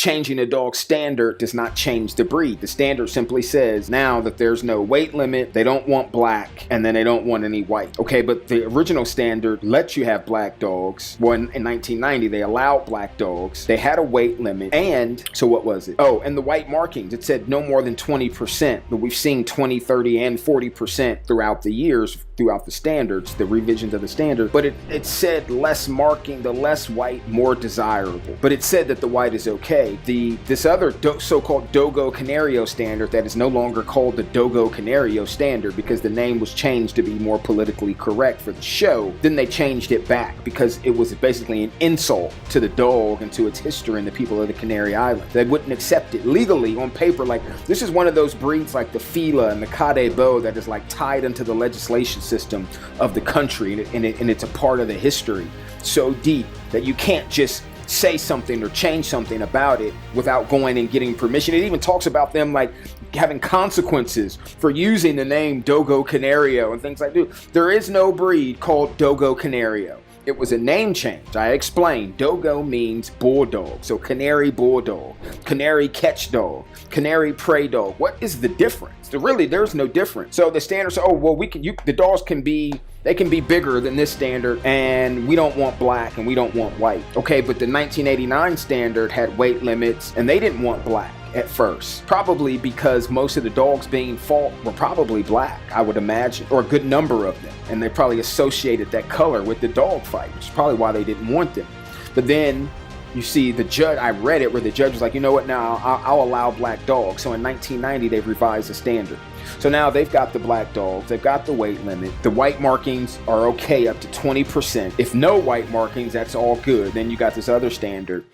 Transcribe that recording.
changing the dog standard does not change the breed. The standard simply says now that there's no weight limit, they don't want black, and then they don't want any white. Okay, but the original standard lets you have black dogs. Well, in 1990, they allowed black dogs. They had a weight limit, and so what was it? Oh, and the white markings, it said no more than 20%, but we've seen 20, 30, and 40% throughout the years, throughout the standards, the revisions of the standard, but it said less marking, the less white, more desirable. But it said that the white is okay. This other so-called Dogo Canario standard that is no longer called the Dogo Canario standard because the name was changed to be more politically correct for the show, then they changed it back because it was basically an insult to the dog and to its history and the people of the Canary Islands. They wouldn't accept it legally on paper. Like, this is one of those breeds like the Fila and the Kadebo that is like tied into the legislation system of the country, and it's a part of the history so deep that you can't just say something or change something about it without going and getting permission. It even talks about them like having consequences for using the name Dogo Canario and things like that. There is no breed called Dogo Canario. It was a name change. I explained. Dogo means bulldog. So canary bulldog, canary catch dog, canary prey dog. What is the difference? There's no difference. So the standard says, oh, well, the dogs can be bigger than this standard, and we don't want black and we don't want white. Okay, but the 1989 standard had weight limits, and they didn't want black at first, probably because most of the dogs being fought were probably black, I would imagine, or a good number of them, and they probably associated that color with the dog fight, which is probably why they didn't want them. But then you see the judge, I read it where the judge was like, you know what, now I'll allow black dogs. So in 1990 they revised the standard. So now they've got the black dogs, they've got the weight limit, the white markings are okay up to 20%. If no white markings, that's all good. Then you got this other standard